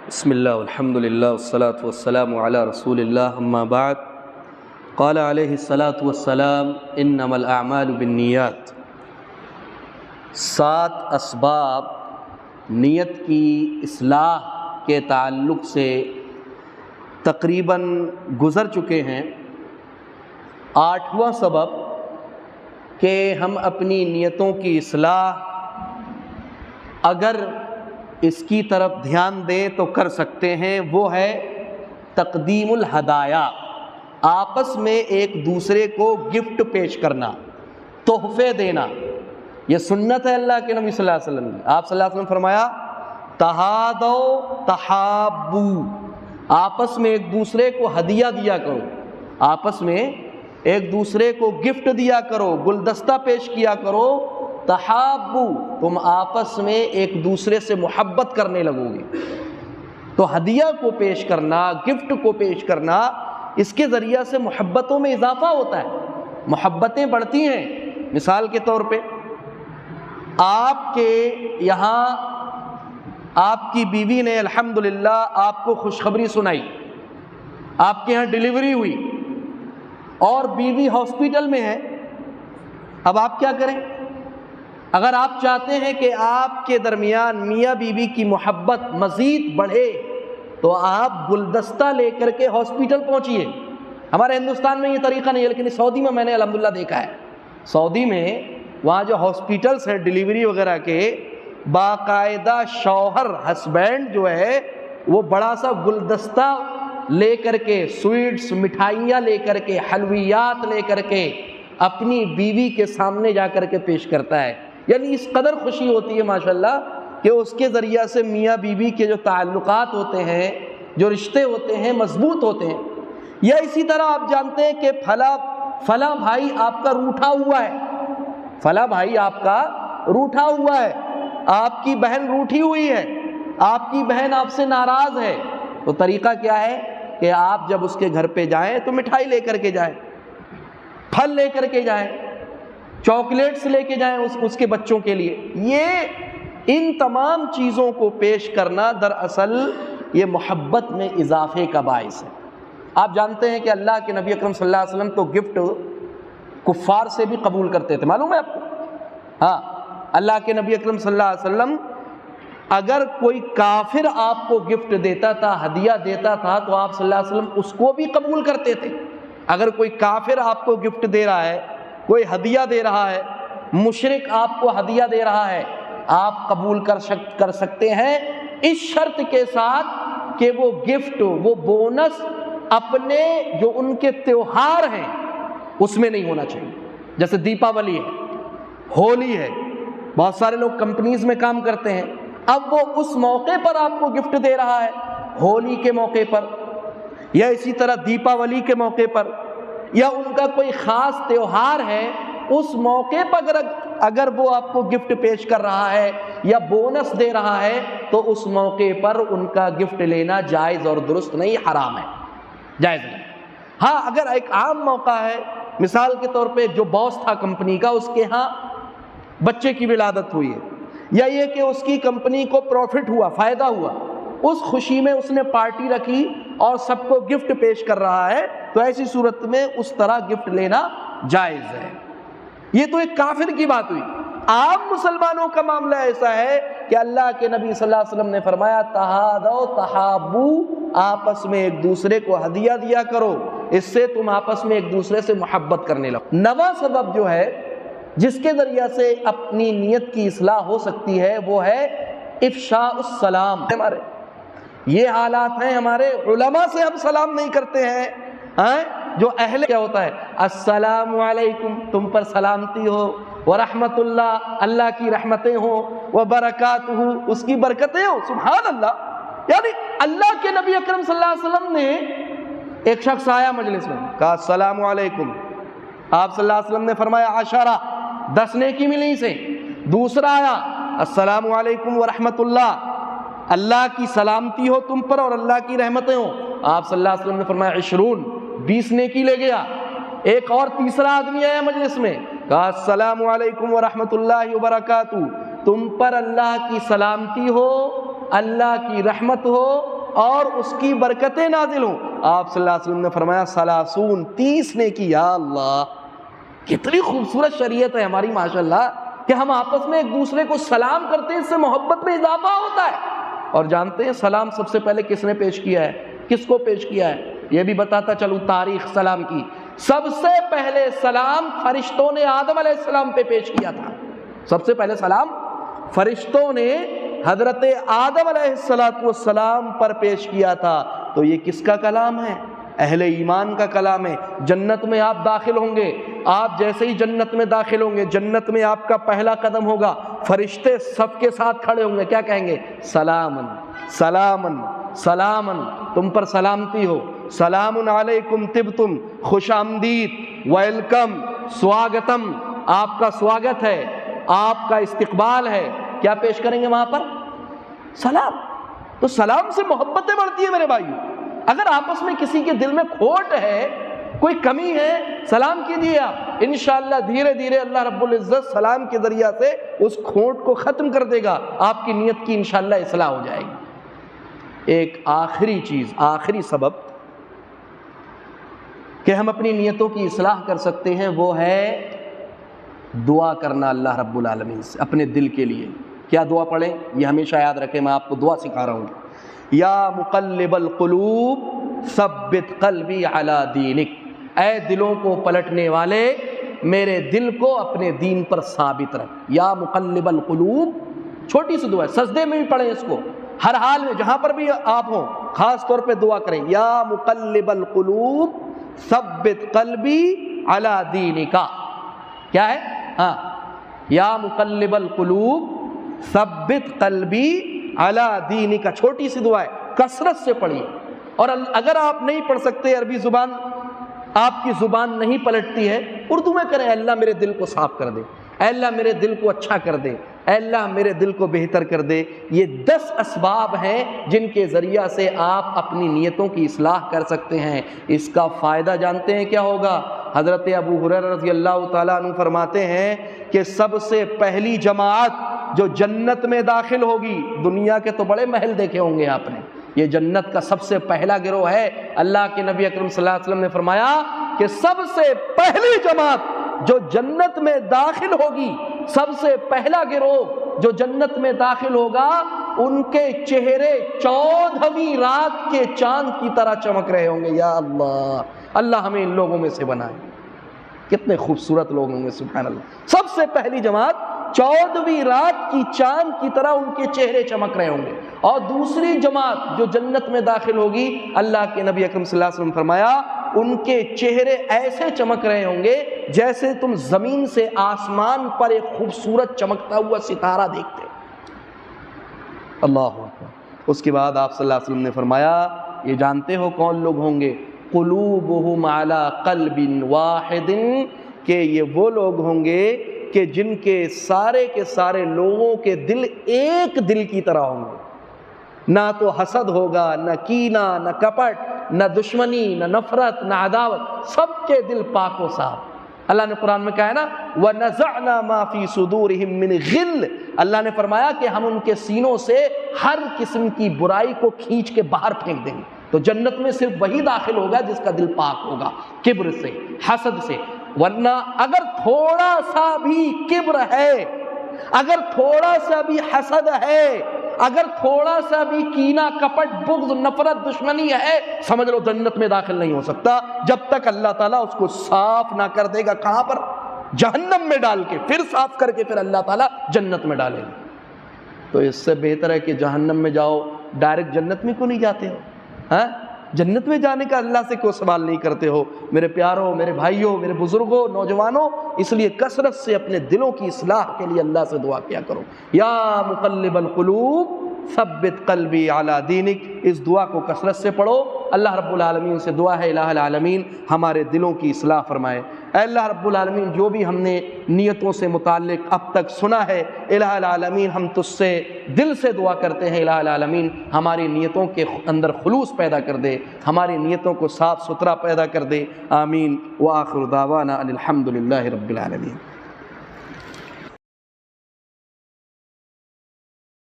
بسم اللہ والحمد للہ والصلاة والسلام علی رسول اللہ اما بعد قال علیہ الصلاة والسلام انما الاعمال بالنیات۔ 7 اسباب نیت کی اصلاح کے تعلق سے تقریباً گزر چکے ہیں۔ 8واں سبب کہ ہم اپنی نیتوں کی اصلاح اگر اس کی طرف دھیان دیں تو کر سکتے ہیں، وہ ہے تقدیم الہدایا، آپس میں ایک دوسرے کو گفٹ پیش کرنا، تحفے دینا۔ یہ سنت ہے اللہ کے نبی صلی اللہ علیہ وسلم کی۔ آپ صلی اللہ علیہ وسلم فرمایا تہادو تحابو، آپس میں ایک دوسرے کو ہدیہ دیا کرو، آپس میں ایک دوسرے کو گفٹ دیا کرو، گلدستہ پیش کیا کرو، تحابو، تم آپس میں ایک دوسرے سے محبت کرنے لگو گے۔ تو ہدیہ کو پیش کرنا، گفٹ کو پیش کرنا، اس کے ذریعہ سے محبتوں میں اضافہ ہوتا ہے، محبتیں بڑھتی ہیں۔ مثال کے طور پہ آپ کے یہاں آپ کی بیوی نے الحمدللہ آپ کو خوشخبری سنائی، آپ کے یہاں ڈیلیوری ہوئی اور بیوی ہاسپٹل میں ہے۔ اب آپ کیا کریں؟ اگر آپ چاہتے ہیں کہ آپ کے درمیان میاں بیوی کی محبت مزید بڑھے تو آپ گلدستہ لے کر کے ہاسپٹل پہنچیے۔ ہمارے ہندوستان میں یہ طریقہ نہیں ہے، لیکن سعودی میں میں نے الحمدللہ دیکھا ہے۔ سعودی میں وہاں جو ہاسپٹلس ہیں ڈیلیوری وغیرہ کے، باقاعدہ شوہر ہسبینڈ جو ہے وہ بڑا سا گلدستہ لے کر کے، سویٹس، مٹھائیاں لے کر کے، حلویات لے کر کے اپنی بیوی کے سامنے جا کر کے پیش کرتا ہے۔ یعنی اس قدر خوشی ہوتی ہے ماشاءاللہ کہ اس کے ذریعہ سے میاں بیوی کے جو تعلقات ہوتے ہیں، جو رشتے ہوتے ہیں، مضبوط ہوتے ہیں۔ یا اسی طرح آپ جانتے ہیں کہ فلاں بھائی آپ کا روٹھا ہوا ہے، فلاں بھائی آپ کا روٹھا ہوا ہے، آپ کی بہن روٹھی ہوئی ہے، آپ کی بہن آپ سے ناراض ہے۔ تو طریقہ کیا ہے کہ آپ جب اس کے گھر پہ جائیں تو مٹھائی لے کر کے جائیں، پھل لے کر کے جائیں، چاکلیٹس لے کے جائیں اس کے بچوں کے لیے۔ یہ ان تمام چیزوں کو پیش کرنا دراصل یہ محبت میں اضافے کا باعث ہے۔ آپ جانتے ہیں کہ اللہ کے نبی اکرم صلی اللہ علیہ وسلم تو گفٹ کفار سے بھی قبول کرتے تھے، معلوم ہے آپ کو؟ ہاں، اللہ کے نبی اکرم صلی اللہ علیہ وسلم اگر کوئی کافر آپ کو گفٹ دیتا تھا، ہدیہ دیتا تھا، تو آپ صلی اللہ علیہ وسلم اس کو بھی قبول کرتے تھے۔ اگر کوئی کافر آپ کو گفٹ دے رہا ہے، کوئی ہدیہ دے رہا ہے، مشرک آپ کو ہدیہ دے رہا ہے، آپ قبول کر سکتے ہیں، اس شرط کے ساتھ کہ وہ گفٹ، وہ بونس اپنے جو ان کے تیوہار ہیں اس میں نہیں ہونا چاہیے۔ جیسے دیپاولی ہے، ہولی ہے، بہت سارے لوگ کمپنیز میں کام کرتے ہیں، اب وہ اس موقع پر آپ کو گفٹ دے رہا ہے، ہولی کے موقع پر یا اسی طرح دیپاولی کے موقع پر، یا ان کا کوئی خاص تیوہار ہے، اس موقع پر اگر وہ آپ کو گفٹ پیش کر رہا ہے یا بونس دے رہا ہے تو اس موقع پر ان کا گفٹ لینا جائز اور درست نہیں، حرام ہے، جائز نہیں۔ ہاں، اگر ایک عام موقع ہے، مثال کے طور پہ جو باس تھا کمپنی کا، اس کے ہاں بچے کی ولادت ہوئی ہے، یا یہ کہ اس کی کمپنی کو پروفٹ ہوا، فائدہ ہوا، اس خوشی میں اس نے پارٹی رکھی اور سب کو گفٹ پیش کر رہا ہے، تو ایسی صورت میں اس طرح گفٹ لینا جائز ہے۔ یہ تو ایک کافر کی بات ہوئی۔ عام مسلمانوں کا معاملہ ایسا ہے کہ اللہ کے نبی صلی اللہ علیہ وسلم نے فرمایا تہادو تحابو، آپس میں ایک دوسرے کو ہدیہ دیا کرو، اس سے تم آپس میں ایک دوسرے سے محبت کرنے لگو۔ 9واں سبب جو ہے جس کے ذریعہ سے اپنی نیت کی اصلاح ہو سکتی ہے وہ ہے افشاء السلام۔ ہمارے یہ حالات ہیں، ہمارے علماء سے ہم سلام نہیں کرتے ہیں، جو اہل کیا ہوتا ہے السلام علیکم، تم پر سلامتی ہو، ورحمت اللہ، اللہ کی رحمتیں ہوں، وبرکاتہ، اس کی برکتیں ہوں، سبحان اللہ۔ یعنی اللہ کے نبی اکرم صلی اللہ علیہ وسلم نے، ایک شخص آیا مجلس میں، کہا السلام علیکم، آپ صلی اللہ علیہ وسلم نے فرمایا 10 10 نیکی ملی سے۔ دوسرا آیا السلام علیکم ورحمت اللہ، اللہ کی سلامتی ہو تم پر اور اللہ کی رحمتیں ہوں، آپ صلی اللہ علیہ وسلم نے فرمایا 20 نیکی لے گیا۔ ایک اور تیسرا آدمی آیا مجلس میں، کہا السلام علیکم ورحمت اللہ وبرکاتہ، تم پر اللہ کی سلامتی ہو، اللہ کی رحمت ہو اور اس کی برکتیں نازل ہوں۔ آپ صلی اللہ علیہ وسلم نے فرمایا 30 نیکی۔ یا اللہ، کتنی خوبصورت شریعت ہے ہماری ماشاءاللہ کہ ہم آپس میں ایک دوسرے کو سلام کرتے ہیں، اس سے محبت میں اضافہ ہوتا ہے۔ اور جانتے ہیں سلام سب سے پہلے کس نے پیش کیا ہے، کس کو پیش کیا ہے؟ یہ بھی بتاتا چلوں تاریخ سلام کی۔ سب سے پہلے سلام فرشتوں نے آدم علیہ السلام پہ پیش کیا تھا۔ سب سے پہلے سلام فرشتوں نے حضرت آدم علیہ السلام پر پیش کیا تھا۔ تو یہ کس کا کلام ہے؟ اہل ایمان کا کلام ہے۔ جنت میں آپ داخل ہوں گے، آپ جیسے ہی جنت میں داخل ہوں گے، جنت میں آپ کا پہلا قدم ہوگا، فرشتے سب کے ساتھ کھڑے ہوں گے، کیا کہیں گے؟ سلامن سلامن سلامن، تم پر سلامتی ہو، سلام علیکم طبتم، خوش آمدید، ویلکم، سواگتم، آپ کا سواگت ہے، آپ کا استقبال ہے۔ کیا پیش کریں گے وہاں پر؟ سلام۔ تو سلام سے محبتیں بڑھتی ہیں میرے بھائیو۔ اگر آپس میں کسی کے دل میں کھوٹ ہے، کوئی کمی ہے، سلام کیجیے آپ، انشاءاللہ دھیرے دھیرے اللہ رب العزت سلام کے ذریعہ سے اس کھوٹ کو ختم کر دے گا، آپ کی نیت کی انشاءاللہ اصلاح ہو جائے گی۔ ایک آخری چیز، آخری سبب کہ ہم اپنی نیتوں کی اصلاح کر سکتے ہیں وہ ہے دعا کرنا اللہ رب العالمین سے اپنے دل کے لیے۔ کیا دعا پڑھیں؟ یہ ہمیشہ یاد رکھیں، میں آپ کو دعا سکھا رہا ہوں۔ یا مقلب القلوب ثبت قلبی علی دینک، اے دلوں کو پلٹنے والے میرے دل کو اپنے دین پر ثابت رکھ۔ یا مقلب القلوب، چھوٹی سی دعا ہے، سجدے میں بھی پڑھیں اس کو، ہر حال میں جہاں پر بھی آپ ہوں خاص طور پہ دعا کریں۔ یا مقلب القلوب ثبت قلبی علی دینک، کیا ہے؟ ہاں، یا مقلب القلوب ثبت قلبی علی دینک، چھوٹی سی دعا ہے، کثرت سے پڑھیے۔ اور اگر آپ نہیں پڑھ سکتے، عربی زبان آپ کی زبان نہیں پلٹتی ہے، اردو میں کریں، اے اللہ میرے دل کو صاف کر دے، اے اللہ میرے دل کو اچھا کر دے، اے اللہ میرے دل کو بہتر کر دے۔ یہ 10 اسباب ہیں جن کے ذریعہ سے آپ اپنی نیتوں کی اصلاح کر سکتے ہیں۔ اس کا فائدہ جانتے ہیں کیا ہوگا؟ حضرت ابو ہریرہ رضی اللہ تعالیٰ عنہ فرماتے ہیں کہ سب سے پہلی جماعت جو جنت میں داخل ہوگی، دنیا کے تو بڑے محل دیکھے ہوں گے آپ نے، یہ جنت کا سب سے پہلا گروہ ہے۔ اللہ کے نبی اکرم صلی اللہ علیہ وسلم نے فرمایا کہ سب سے پہلی جماعت جو جنت میں داخل ہوگی، سب سے پہلا گروہ جو جنت میں داخل ہوگا، ان کے چہرے 14ویں رات کے چاند کی طرح چمک رہے ہوں گے۔ یا اللہ، اللہ ہمیں ان لوگوں میں سے بنائے۔ کتنے خوبصورت لوگ ہوں گے، سبحان اللہ۔ سب سے پہلی جماعت 14ویں رات کی چاند کی طرح ان کے چہرے چمک رہے ہوں گے، اور دوسری جماعت جو جنت میں داخل ہوگی، اللہ کے نبی اکرم صلی اللہ علیہ وسلم فرمایا ان کے چہرے ایسے چمک رہے ہوں گے جیسے تم زمین سے آسمان پر ایک خوبصورت چمکتا ہوا ستارہ دیکھتے۔ اللہ اکبر۔ اس کے بعد آپ صلی اللہ علیہ وسلم نے فرمایا، یہ جانتے ہو کون لوگ ہوں گے؟ قلوبہم علی قلب واحد، کہ یہ وہ لوگ ہوں گے کہ جن کے سارے لوگوں کے دل ایک دل کی طرح ہوں گے، نہ تو حسد ہوگا، نہ کینہ، نہ کپٹ، نہ دشمنی، نہ نفرت، نہ عداوت، سب کے دل پاک و صاف۔ اللہ نے قرآن میں کہا ہے نا وَنَزَعْنَا مَا فِي صُدُورِهِم مِّنْ غِلٍّ، اللہ نے فرمایا کہ ہم ان کے سینوں سے ہر قسم کی برائی کو کھینچ کے باہر پھینک دیں گے۔ تو جنت میں صرف وہی داخل ہوگا جس کا دل پاک ہوگا کبر سے، حسد سے۔ ورنہ اگر تھوڑا سا بھی کبر ہے، اگر تھوڑا سا بھی حسد ہے، اگر تھوڑا سا بھی کینہ، کپٹ، بغض، نفرت، دشمنی ہے، سمجھ لو جنت میں داخل نہیں ہو سکتا جب تک اللہ تعالیٰ اس کو صاف نہ کر دے گا۔ کہاں پر؟ جہنم میں ڈال کے، پھر صاف کر کے پھر اللہ تعالیٰ جنت میں ڈالے گا۔ تو اس سے بہتر ہے کہ جہنم میں جاؤ، ڈائریکٹ جنت میں کیوں نہیں جاتے ہو؟ ہاں، جنت میں جانے کا اللہ سے کوئی سوال نہیں کرتے ہو؟ میرے پیاروں، میرے بھائیوں، میرے بزرگوں، نوجوانوں، اس لیے کثرت سے اپنے دلوں کی اصلاح کے لیے اللہ سے دعا کیا کرو۔ یا مقلب القلوب ثبت قلبی علی دینک، اس دعا کو کثرت سے پڑھو۔ اللہ رب العالمین سے دعا ہے الہ العالمین ہمارے دلوں کی اصلاح فرمائے۔ اے اللہ رب العالمین، جو بھی ہم نے نیتوں سے متعلق اب تک سنا ہے، الہ العالمین ہم تجھ سے دل سے دعا کرتے ہیں، الہ العالمین ہماری نیتوں کے اندر خلوص پیدا کر دے، ہماری نیتوں کو صاف ستھرا پیدا کر دے۔ آمین۔ وآخر دعوانا ان الحمد للہ رب العالمین۔